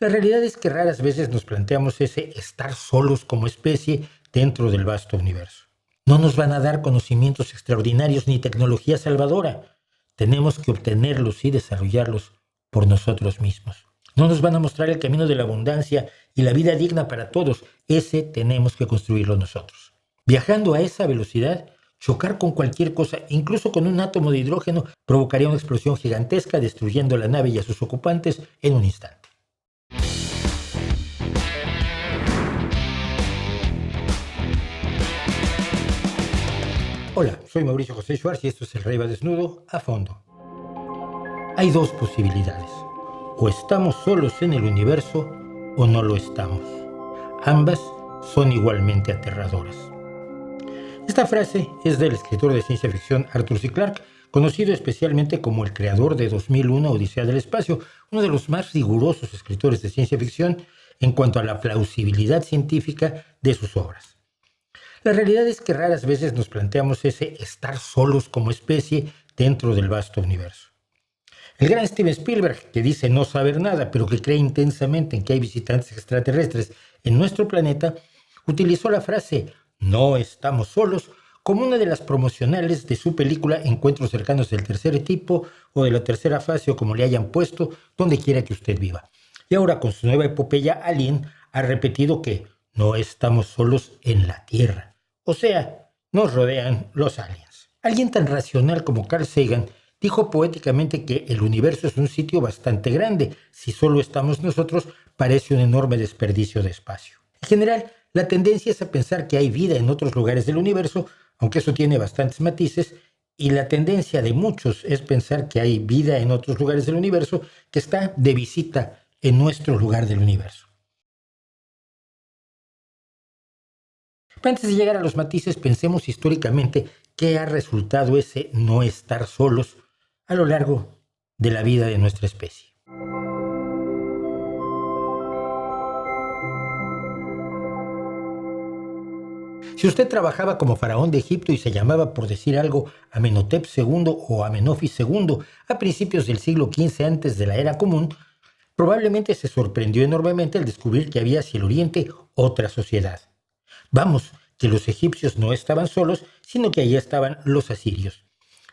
La realidad es que raras veces nos planteamos ese estar solos como especie dentro del vasto universo. No nos van a dar conocimientos extraordinarios ni tecnología salvadora. Tenemos que obtenerlos y desarrollarlos por nosotros mismos. No nos van a mostrar el camino de la abundancia y la vida digna para todos. Ese tenemos que construirlo nosotros. Viajando a esa velocidad, chocar con cualquier cosa, incluso con un átomo de hidrógeno, provocaría una explosión gigantesca, destruyendo la nave y a sus ocupantes en un instante. Hola, soy Mauricio José Schwartz y esto es El Rey va desnudo a fondo. Hay dos posibilidades. O estamos solos en el universo o no lo estamos. Ambas son igualmente aterradoras. Esta frase es del escritor de ciencia ficción Arthur C. Clarke, conocido especialmente como el creador de 2001 Odisea del Espacio, uno de los más rigurosos escritores de ciencia ficción en cuanto a la plausibilidad científica de sus obras. La realidad es que raras veces nos planteamos ese estar solos como especie dentro del vasto universo. El gran Steven Spielberg, que dice no saber nada, pero que cree intensamente en que hay visitantes extraterrestres en nuestro planeta, utilizó la frase "no estamos solos" como una de las promocionales de su película Encuentros cercanos del tercer tipo o de la tercera fase o como le hayan puesto, donde quiera que usted viva. Y ahora con su nueva epopeya Alien ha repetido que no estamos solos en la Tierra. O sea, nos rodean los aliens. Alguien tan racional como Carl Sagan dijo poéticamente que el universo es un sitio bastante grande. Si solo estamos nosotros, parece un enorme desperdicio de espacio. En general, la tendencia es a pensar que hay vida en otros lugares del universo, aunque eso tiene bastantes matices, y la tendencia de muchos es pensar que hay vida en otros lugares del universo que está de visita en nuestro lugar del universo. Pero antes de llegar a los matices, pensemos históricamente qué ha resultado ese no estar solos a lo largo de la vida de nuestra especie. Si usted trabajaba como faraón de Egipto y se llamaba, por decir algo, Amenhotep II o Amenofis II a principios del siglo XV antes de la Era Común, probablemente se sorprendió enormemente al descubrir que había hacia el oriente otra sociedad. Vamos, que los egipcios no estaban solos, sino que allí estaban los asirios.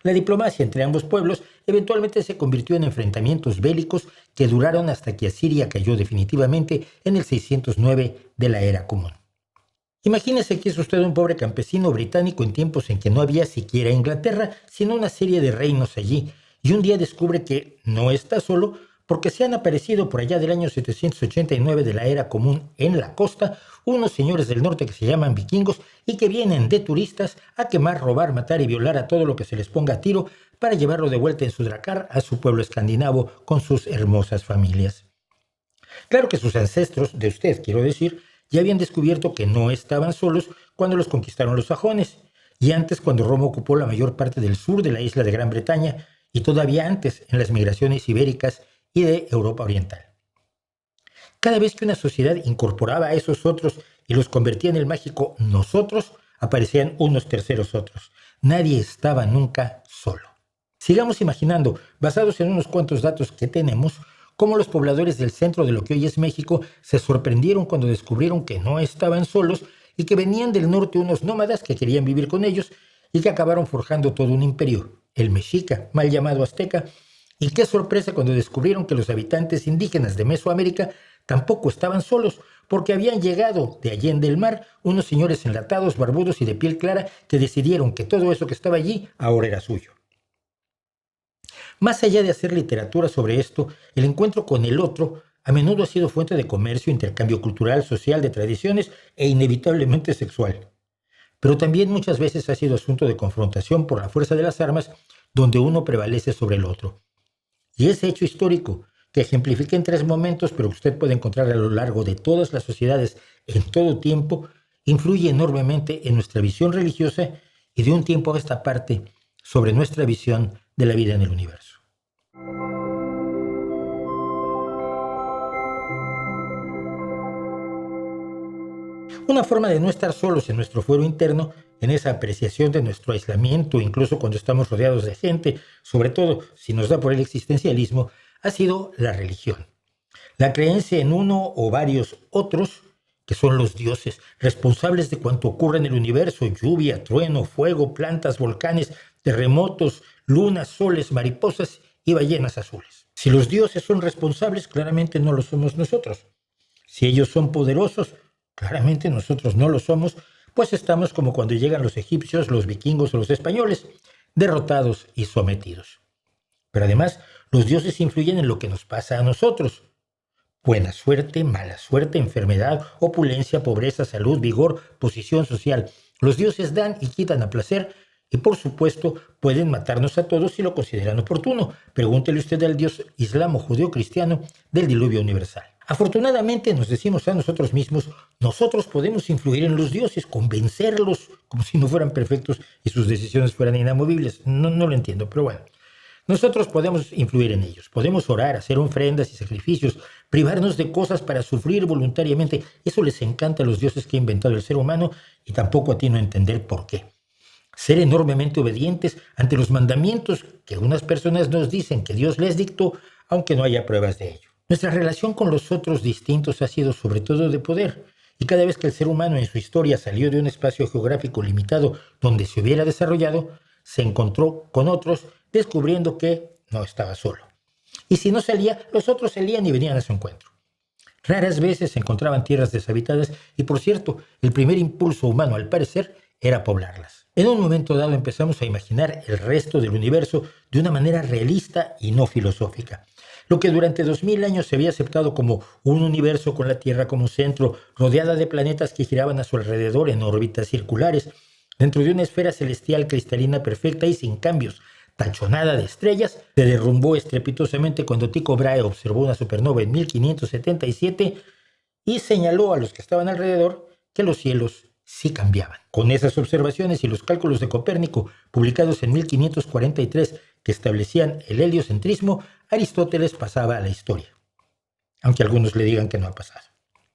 La diplomacia entre ambos pueblos eventualmente se convirtió en enfrentamientos bélicos que duraron hasta que Asiria cayó definitivamente en el 609 de la Era Común. Imagínese que es usted un pobre campesino británico en tiempos en que no había siquiera Inglaterra, sino una serie de reinos allí, y un día descubre que no está solo porque se han aparecido por allá del año 789 de la Era Común en la costa unos señores del norte que se llaman vikingos y que vienen de turistas a quemar, robar, matar y violar a todo lo que se les ponga a tiro para llevarlo de vuelta en su dracar a su pueblo escandinavo con sus hermosas familias. Claro que sus ancestros, de usted quiero decir, ya habían descubierto que no estaban solos cuando los conquistaron los sajones, y antes cuando Roma ocupó la mayor parte del sur de la isla de Gran Bretaña, y todavía antes en las migraciones ibéricas y de Europa Oriental. Cada vez que una sociedad incorporaba a esos otros y los convertía en el mágico nosotros, aparecían unos terceros otros. Nadie estaba nunca solo. Sigamos imaginando, basados en unos cuantos datos que tenemos, cómo los pobladores del centro de lo que hoy es México se sorprendieron cuando descubrieron que no estaban solos y que venían del norte unos nómadas que querían vivir con ellos y que acabaron forjando todo un imperio, el mexica, mal llamado azteca. Y qué sorpresa cuando descubrieron que los habitantes indígenas de Mesoamérica tampoco estaban solos, porque habían llegado de allende el mar unos señores enlatados, barbudos y de piel clara que decidieron que todo eso que estaba allí ahora era suyo. Más allá de hacer literatura sobre esto, el encuentro con el otro a menudo ha sido fuente de comercio, intercambio cultural, social, de tradiciones e inevitablemente sexual. Pero también muchas veces ha sido asunto de confrontación por la fuerza de las armas, donde uno prevalece sobre el otro. Y ese hecho histórico, que ejemplifica en 3 momentos, pero que usted puede encontrar a lo largo de todas las sociedades en todo tiempo, influye enormemente en nuestra visión religiosa y de un tiempo a esta parte sobre nuestra visión de la vida en el universo. Una forma de no estar solos en nuestro fuero interno, en esa apreciación de nuestro aislamiento, incluso cuando estamos rodeados de gente, sobre todo si nos da por el existencialismo, ha sido la religión. La creencia en uno o varios otros, que son los dioses, responsables de cuanto ocurre en el universo: lluvia, trueno, fuego, plantas, volcanes, terremotos, lunas, soles, mariposas y ballenas azules. Si los dioses son responsables, claramente no lo somos nosotros. Si ellos son poderosos, claramente nosotros no lo somos, pues estamos como cuando llegan los egipcios, los vikingos o los españoles, derrotados y sometidos. Pero además, los dioses influyen en lo que nos pasa a nosotros. Buena suerte, mala suerte, enfermedad, opulencia, pobreza, salud, vigor, posición social. Los dioses dan y quitan a placer y, por supuesto, pueden matarnos a todos si lo consideran oportuno. Pregúntele usted al dios islamo judeo-cristiano del diluvio universal. Afortunadamente nos decimos a nosotros mismos: nosotros podemos influir en los dioses, convencerlos, como si no fueran perfectos y sus decisiones fueran inamovibles. No lo entiendo, pero bueno. Nosotros podemos influir en ellos, podemos orar, hacer ofrendas y sacrificios, privarnos de cosas para sufrir voluntariamente. Eso les encanta a los dioses que ha inventado el ser humano y tampoco atino a entender por qué. Ser enormemente obedientes ante los mandamientos que unas personas nos dicen que Dios les dictó, aunque no haya pruebas de ello. Nuestra relación con los otros distintos ha sido sobre todo de poder, y cada vez que el ser humano en su historia salió de un espacio geográfico limitado donde se hubiera desarrollado, se encontró con otros, descubriendo que no estaba solo. Y si no salía, los otros salían y venían a su encuentro. Raras veces se encontraban tierras deshabitadas y, por cierto, el primer impulso humano, al parecer, era poblarlas. En un momento dado empezamos a imaginar el resto del universo de una manera realista y no filosófica. Lo que durante 2000 años se había aceptado como un universo con la Tierra como centro, rodeada de planetas que giraban a su alrededor en órbitas circulares, dentro de una esfera celestial cristalina perfecta y sin cambios, tachonada de estrellas, se derrumbó estrepitosamente cuando Tycho Brahe observó una supernova en 1577 y señaló a los que estaban alrededor que los cielos sí cambiaban. Con esas observaciones y los cálculos de Copérnico, publicados en 1543, que establecían el heliocentrismo, Aristóteles pasaba a la historia, aunque algunos le digan que no ha pasado.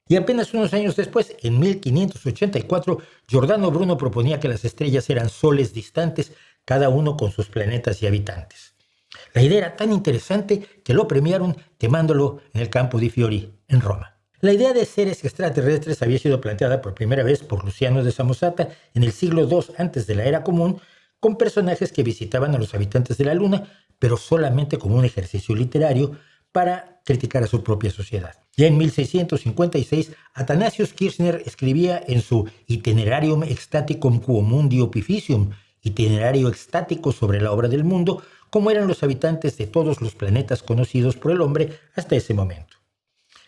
Y apenas unos años después, en 1584, Giordano Bruno proponía que las estrellas eran soles distantes, cada uno con sus planetas y habitantes. La idea era tan interesante que lo premiaron quemándolo en el Campo di Fiori, en Roma. La idea de seres extraterrestres había sido planteada por primera vez por Luciano de Samosata en el siglo II antes de la Era Común, con personajes que visitaban a los habitantes de la Luna, pero solamente como un ejercicio literario para criticar a su propia sociedad. Ya en 1656, Athanasius Kirchner escribía en su Itinerarium Ecstaticum Quo Mundi Opificium, itinerario extático sobre la obra del mundo, cómo eran los habitantes de todos los planetas conocidos por el hombre hasta ese momento.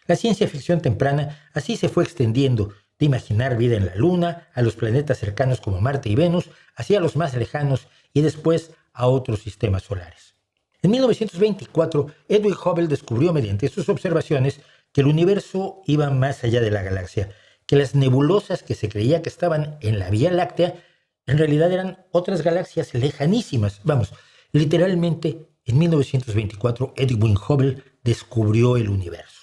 La ciencia ficción temprana así se fue extendiendo, de imaginar vida en la Luna, a los planetas cercanos como Marte y Venus, hacia los más lejanos y después a otros sistemas solares. En 1924, Edwin Hubble descubrió mediante sus observaciones que el universo iba más allá de la galaxia, que las nebulosas que se creía que estaban en la Vía Láctea en realidad eran otras galaxias lejanísimas. Vamos, literalmente, en 1924, Edwin Hubble descubrió el universo.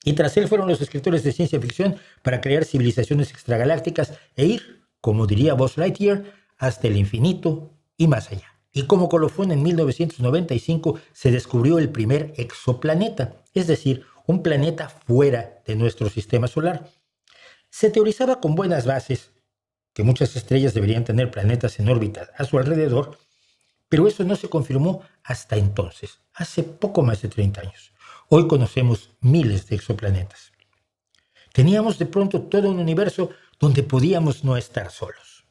Y tras él fueron los escritores de ciencia ficción para crear civilizaciones extragalácticas e ir, como diría Buzz Lightyear, hasta el infinito y más allá. Y como colofón, en 1995 se descubrió el primer exoplaneta, es decir, un planeta fuera de nuestro sistema solar. Se teorizaba con buenas bases que muchas estrellas deberían tener planetas en órbita a su alrededor, pero eso no se confirmó hasta entonces, hace poco más de 30 años. Hoy conocemos miles de exoplanetas. Teníamos de pronto todo un universo donde podíamos no estar solos.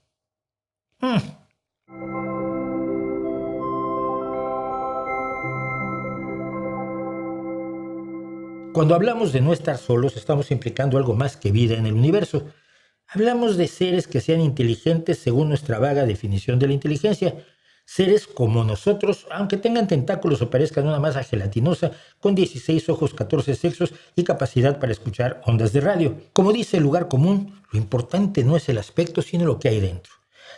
Cuando hablamos de no estar solos, estamos implicando algo más que vida en el universo. Hablamos de seres que sean inteligentes según nuestra vaga definición de la inteligencia. Seres como nosotros, aunque tengan tentáculos o parezcan una masa gelatinosa, con 16 ojos, 14 sexos y capacidad para escuchar ondas de radio. Como dice el lugar común, lo importante no es el aspecto, sino lo que hay dentro.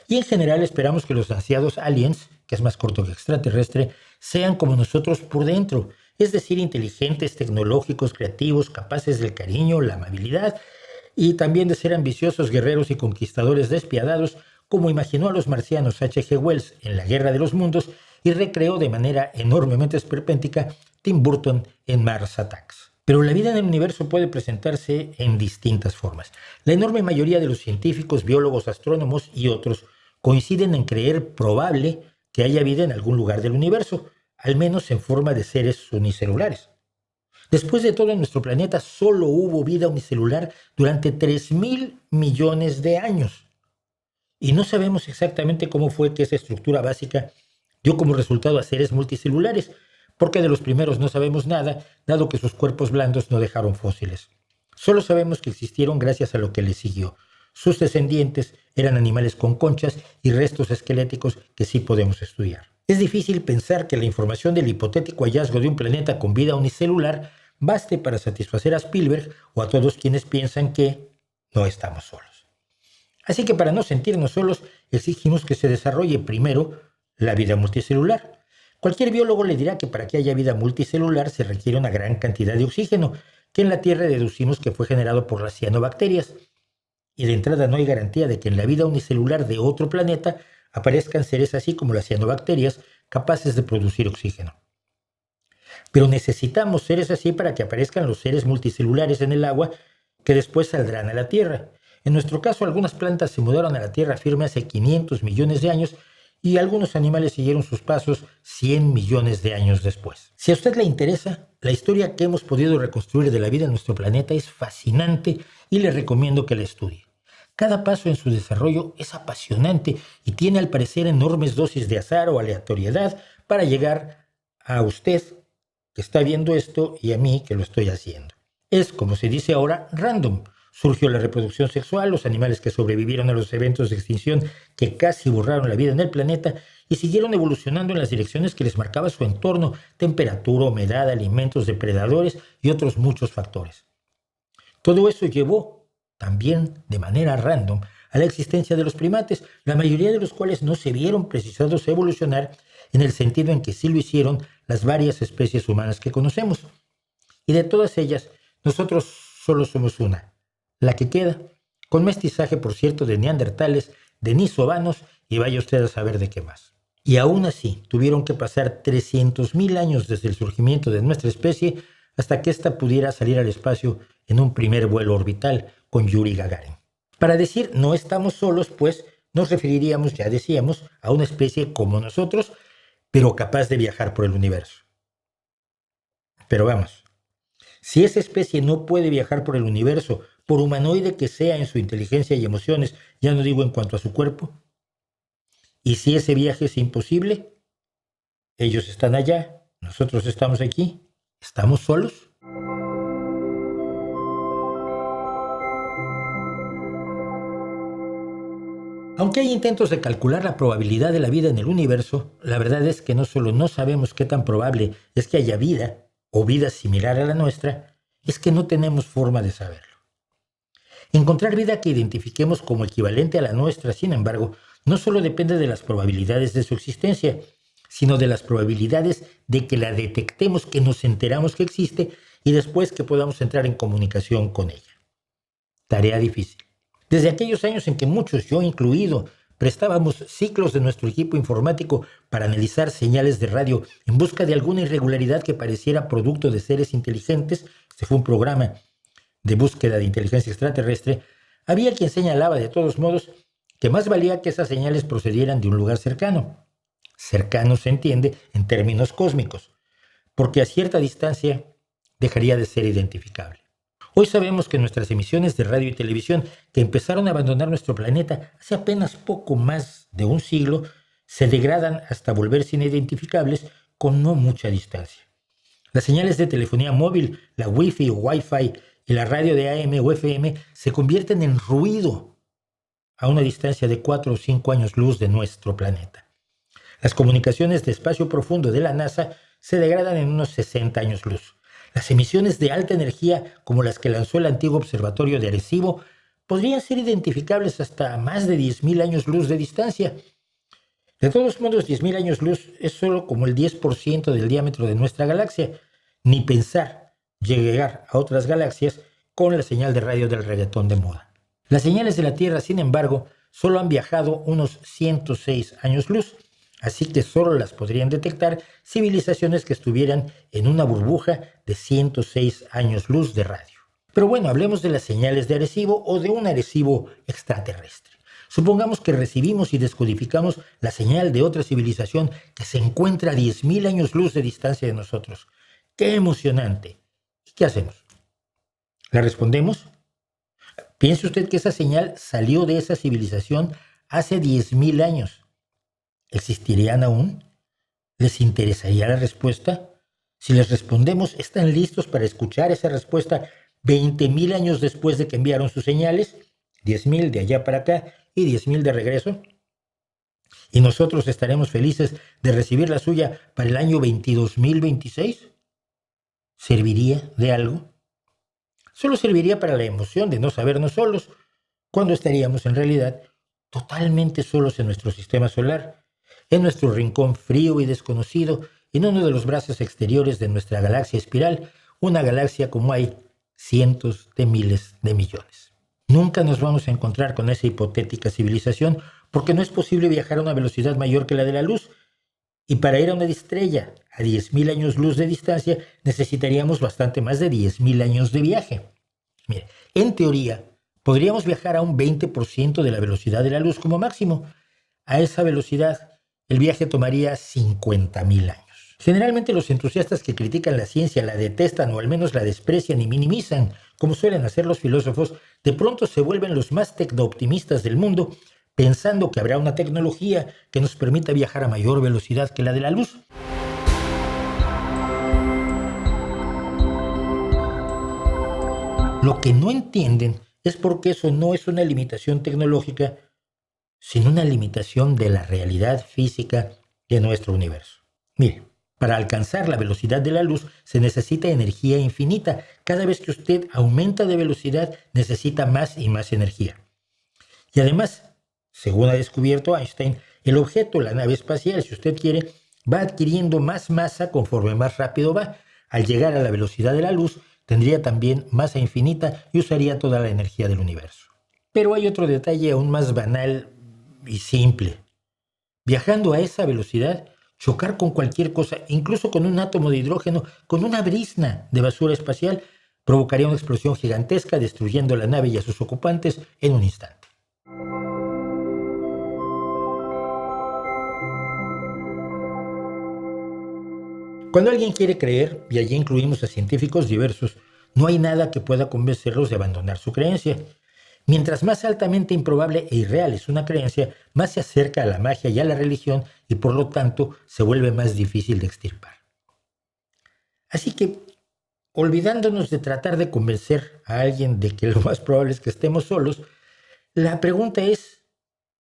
Y en general esperamos que los ansiados aliens, que es más corto que extraterrestre, sean como nosotros por dentro, es decir, inteligentes, tecnológicos, creativos, capaces del cariño, la amabilidad y también de ser ambiciosos, guerreros y conquistadores despiadados, como imaginó a los marcianos H.G. Wells en La Guerra de los Mundos y recreó de manera enormemente esperpéntica Tim Burton en Mars Attacks. Pero la vida en el universo puede presentarse en distintas formas. La enorme mayoría de los científicos, biólogos, astrónomos y otros coinciden en creer probable que haya vida en algún lugar del universo, al menos en forma de seres unicelulares. Después de todo, en nuestro planeta solo hubo vida unicelular durante 3.000 millones de años. Y no sabemos exactamente cómo fue que esa estructura básica dio como resultado a seres multicelulares, porque de los primeros no sabemos nada, dado que sus cuerpos blandos no dejaron fósiles. Solo sabemos que existieron gracias a lo que les siguió. Sus descendientes eran animales con conchas y restos esqueléticos que sí podemos estudiar. Es difícil pensar que la información del hipotético hallazgo de un planeta con vida unicelular baste para satisfacer a Spielberg o a todos quienes piensan que no estamos solos. Así que para no sentirnos solos, exigimos que se desarrolle primero la vida multicelular. Cualquier biólogo le dirá que para que haya vida multicelular se requiere una gran cantidad de oxígeno, que en la Tierra deducimos que fue generado por las cianobacterias. Y de entrada no hay garantía de que en la vida unicelular de otro planeta aparezcan seres así como las cianobacterias capaces de producir oxígeno. Pero necesitamos seres así para que aparezcan los seres multicelulares en el agua que después saldrán a la Tierra. En nuestro caso, algunas plantas se mudaron a la tierra firme hace 500 millones de años y algunos animales siguieron sus pasos 100 millones de años después. Si a usted le interesa, la historia que hemos podido reconstruir de la vida en nuestro planeta es fascinante y le recomiendo que la estudie. Cada paso en su desarrollo es apasionante y tiene al parecer enormes dosis de azar o aleatoriedad para llegar a usted que está viendo esto y a mí que lo estoy haciendo. Es, como se dice ahora, random. Surgió la reproducción sexual, los animales que sobrevivieron a los eventos de extinción que casi borraron la vida en el planeta y siguieron evolucionando en las direcciones que les marcaba su entorno, temperatura, humedad, alimentos, depredadores y otros muchos factores. Todo eso llevó, también de manera random, a la existencia de los primates, la mayoría de los cuales no se vieron precisados a evolucionar en el sentido en que sí lo hicieron las varias especies humanas que conocemos. Y de todas ellas, nosotros solo somos una, la que queda, con mestizaje, por cierto, de neandertales, denisovanos y vaya usted a saber de qué más. Y aún así, tuvieron que pasar 300.000 años desde el surgimiento de nuestra especie hasta que ésta pudiera salir al espacio en un primer vuelo orbital con Yuri Gagarin. Para decir no estamos solos, pues nos referiríamos, ya decíamos, a una especie como nosotros, pero capaz de viajar por el universo. Pero vamos, si esa especie no puede viajar por el universo, por humanoide que sea en su inteligencia y emociones, ya no digo en cuanto a su cuerpo, y si ese viaje es imposible, ellos están allá, nosotros estamos aquí, ¿estamos solos? Aunque hay intentos de calcular la probabilidad de la vida en el universo, la verdad es que no solo no sabemos qué tan probable es que haya vida o vida similar a la nuestra, es que no tenemos forma de saberlo. Encontrar vida que identifiquemos como equivalente a la nuestra, sin embargo, no solo depende de las probabilidades de su existencia, sino de las probabilidades de que la detectemos, que nos enteramos que existe y después que podamos entrar en comunicación con ella. Tarea difícil. Desde aquellos años en que muchos, yo incluido, prestábamos ciclos de nuestro equipo informático para analizar señales de radio en busca de alguna irregularidad que pareciera producto de seres inteligentes, este fue un programa de búsqueda de inteligencia extraterrestre, había quien señalaba de todos modos que más valía que esas señales procedieran de un lugar cercano. Cercano se entiende en términos cósmicos, porque a cierta distancia dejaría de ser identificable. Hoy sabemos que nuestras emisiones de radio y televisión, que empezaron a abandonar nuestro planeta hace apenas poco más de un siglo, se degradan hasta volverse inidentificables con no mucha distancia. Las señales de telefonía móvil, la Wi-Fi o Wi-Fi y la radio de AM o FM se convierten en ruido a una distancia de 4 o 5 años luz de nuestro planeta. Las comunicaciones de espacio profundo de la NASA se degradan en unos 60 años luz. Las emisiones de alta energía, como las que lanzó el antiguo observatorio de Arecibo, podrían ser identificables hasta más de 10.000 años luz de distancia. De todos modos, 10.000 años luz es solo como el 10% del diámetro de nuestra galaxia. Ni pensar llegar a otras galaxias con la señal de radio del reggaetón de moda. Las señales de la Tierra, sin embargo, solo han viajado unos 106 años luz. así que solo las podrían detectar civilizaciones que estuvieran en una burbuja de 106 años luz de radio. Pero bueno, hablemos de las señales de Arecibo o de un Arecibo extraterrestre. Supongamos que recibimos y descodificamos la señal de otra civilización que se encuentra a 10.000 años luz de distancia de nosotros. ¡Qué emocionante! ¿Y qué hacemos? ¿La respondemos? Piense usted que esa señal salió de esa civilización hace 10.000 años. ¿Existirían aún? ¿Les interesaría la respuesta? Si les respondemos, ¿están listos para escuchar esa respuesta 20.000 años después de que enviaron sus señales? 10.000 de allá para acá y 10.000 de regreso. ¿Y nosotros estaremos felices de recibir la suya para el año 22.026? ¿Serviría de algo? Solo serviría para la emoción de no sabernos solos, cuando estaríamos en realidad totalmente solos en nuestro sistema solar, en nuestro rincón frío y desconocido, en uno de los brazos exteriores de nuestra galaxia espiral, una galaxia como hay cientos de miles de millones. Nunca nos vamos a encontrar con esa hipotética civilización porque no es posible viajar a una velocidad mayor que la de la luz, y para ir a una estrella a 10.000 años luz de distancia necesitaríamos bastante más de 10.000 años de viaje. Mire, en teoría, podríamos viajar a un 20% de la velocidad de la luz como máximo. A esa velocidad, el viaje tomaría 50.000 años. Generalmente los entusiastas que critican la ciencia la detestan o al menos la desprecian y minimizan, como suelen hacer los filósofos, de pronto se vuelven los más tecno-optimistas del mundo, pensando que habrá una tecnología que nos permita viajar a mayor velocidad que la de la luz. Lo que no entienden es por qué eso no es una limitación tecnológica, sino una limitación de la realidad física de nuestro universo. Mire, para alcanzar la velocidad de la luz se necesita energía infinita. Cada vez que usted aumenta de velocidad, necesita más y más energía. Y además, según ha descubierto Einstein, el objeto, la nave espacial, si usted quiere, va adquiriendo más masa conforme más rápido va. Al llegar a la velocidad de la luz, tendría también masa infinita y usaría toda la energía del universo. Pero hay otro detalle aún más banal y simple. Viajando a esa velocidad, chocar con cualquier cosa, incluso con un átomo de hidrógeno, con una brizna de basura espacial, provocaría una explosión gigantesca, destruyendo la nave y a sus ocupantes en un instante. Cuando alguien quiere creer, y allí incluimos a científicos diversos, no hay nada que pueda convencerlos de abandonar su creencia. Mientras más altamente improbable e irreal es una creencia, más se acerca a la magia y a la religión y por lo tanto se vuelve más difícil de extirpar. Así que, olvidándonos de tratar de convencer a alguien de que lo más probable es que estemos solos, la pregunta es,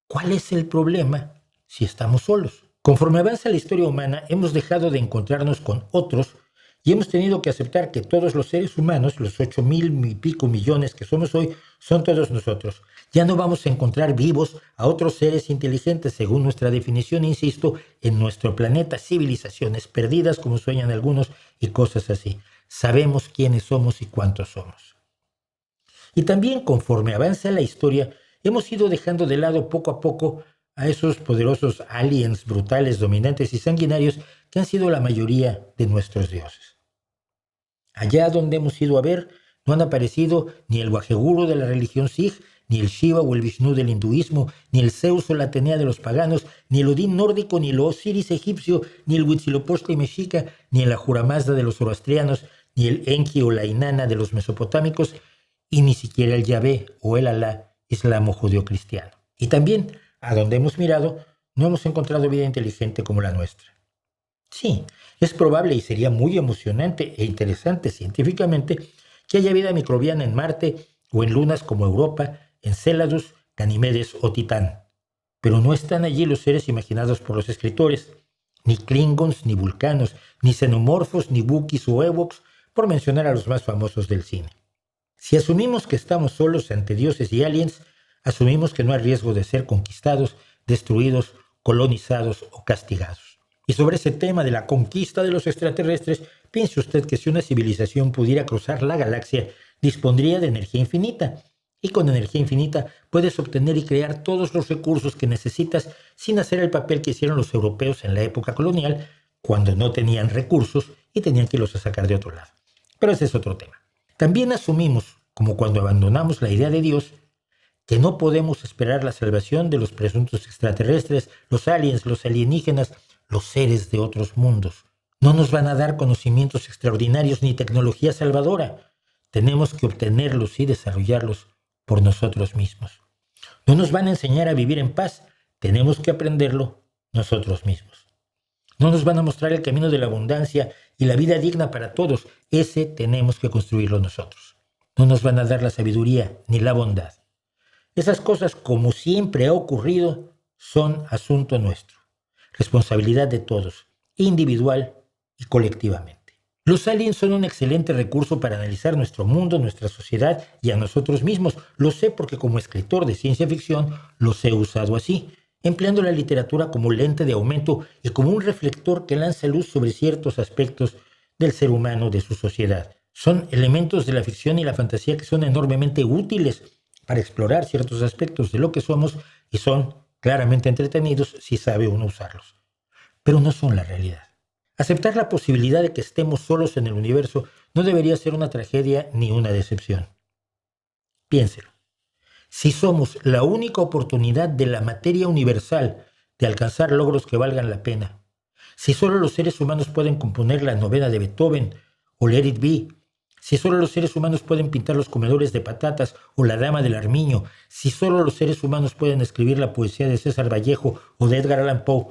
¿cuál es el problema si estamos solos? Conforme avanza la historia humana, hemos dejado de encontrarnos con otros y hemos tenido que aceptar que todos los seres humanos, los 8.000 y pico millones que somos hoy, son todos nosotros. Ya no vamos a encontrar vivos a otros seres inteligentes, según nuestra definición, insisto, en nuestro planeta, civilizaciones perdidas, como sueñan algunos, y cosas así. Sabemos quiénes somos y cuántos somos. Y también, conforme avanza la historia, hemos ido dejando de lado poco a poco a esos poderosos aliens brutales, dominantes y sanguinarios que han sido la mayoría de nuestros dioses. Allá donde hemos ido a ver, no han aparecido ni el Waheguru de la religión Sikh, ni el Shiva o el Vishnu del hinduismo, ni el Zeus o la Atenea de los paganos, ni el Odín nórdico, ni el Osiris egipcio, ni el Huitzilopochtli mexica, ni el Ahura Mazda de los zoroastrianos, ni el Enki o la Inanna de los mesopotámicos, y ni siquiera el Yahvé o el Alá islamo-judeo-cristiano. Y también, a donde hemos mirado, no hemos encontrado vida inteligente como la nuestra. Sí, es probable y sería muy emocionante e interesante científicamente que haya vida microbiana en Marte o en lunas como Europa, Enceladus, Ganímedes o Titán. Pero no están allí los seres imaginados por los escritores, ni Klingons, ni vulcanos, ni xenomorfos, ni Wookiees o Ewoks, por mencionar a los más famosos del cine. Si asumimos que estamos solos ante dioses y aliens, asumimos que no hay riesgo de ser conquistados, destruidos, colonizados o castigados. Y sobre ese tema de la conquista de los extraterrestres, piense usted que si una civilización pudiera cruzar la galaxia, dispondría de energía infinita. Y con energía infinita puedes obtener y crear todos los recursos que necesitas sin hacer el papel que hicieron los europeos en la época colonial, cuando no tenían recursos y tenían que irlos a sacar de otro lado. Pero ese es otro tema. También asumimos, como cuando abandonamos la idea de Dios, que no podemos esperar la salvación de los presuntos extraterrestres, los aliens, los alienígenas, los seres de otros mundos. No nos van a dar conocimientos extraordinarios ni tecnología salvadora. Tenemos que obtenerlos y desarrollarlos por nosotros mismos. No nos van a enseñar a vivir en paz. Tenemos que aprenderlo nosotros mismos. No nos van a mostrar el camino de la abundancia y la vida digna para todos. Ese tenemos que construirlo nosotros. No nos van a dar la sabiduría ni la bondad. Esas cosas, como siempre ha ocurrido, son asunto nuestro, responsabilidad de todos, individual y colectivamente. Los aliens son un excelente recurso para analizar nuestro mundo, nuestra sociedad y a nosotros mismos. Lo sé porque como escritor de ciencia ficción los he usado así, empleando la literatura como lente de aumento y como un reflector que lanza luz sobre ciertos aspectos del ser humano, de su sociedad. Son elementos de la ficción y la fantasía que son enormemente útiles para explorar ciertos aspectos de lo que somos y son claramente entretenidos si sabe uno usarlos. Pero no son la realidad. Aceptar la posibilidad de que estemos solos en el universo no debería ser una tragedia ni una decepción. Piénselo. Si somos la única oportunidad de la materia universal de alcanzar logros que valgan la pena, si solo los seres humanos pueden componer la novena de Beethoven o Let It Be, si solo los seres humanos pueden pintar los comedores de patatas o la dama del armiño, si solo los seres humanos pueden escribir la poesía de César Vallejo o de Edgar Allan Poe,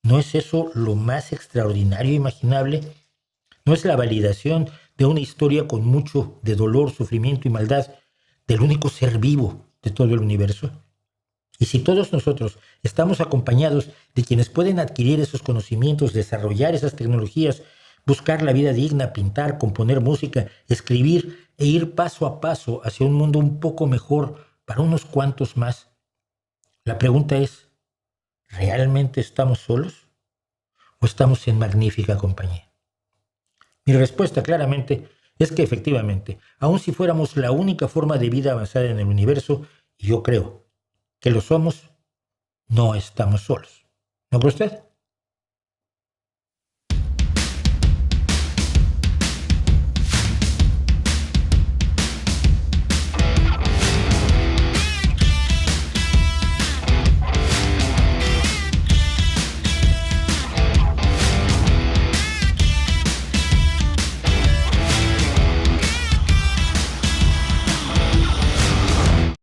¿no es eso lo más extraordinario e imaginable? ¿No es la validación de una historia con mucho de dolor, sufrimiento y maldad del único ser vivo de todo el universo? Y si todos nosotros estamos acompañados de quienes pueden adquirir esos conocimientos, desarrollar esas tecnologías, buscar la vida digna, pintar, componer música, escribir e ir paso a paso hacia un mundo un poco mejor para unos cuantos más, la pregunta es, ¿realmente estamos solos o estamos en magnífica compañía? Mi respuesta claramente es que efectivamente, aun si fuéramos la única forma de vida avanzada en el universo, y yo creo que lo somos, no estamos solos. ¿No cree usted?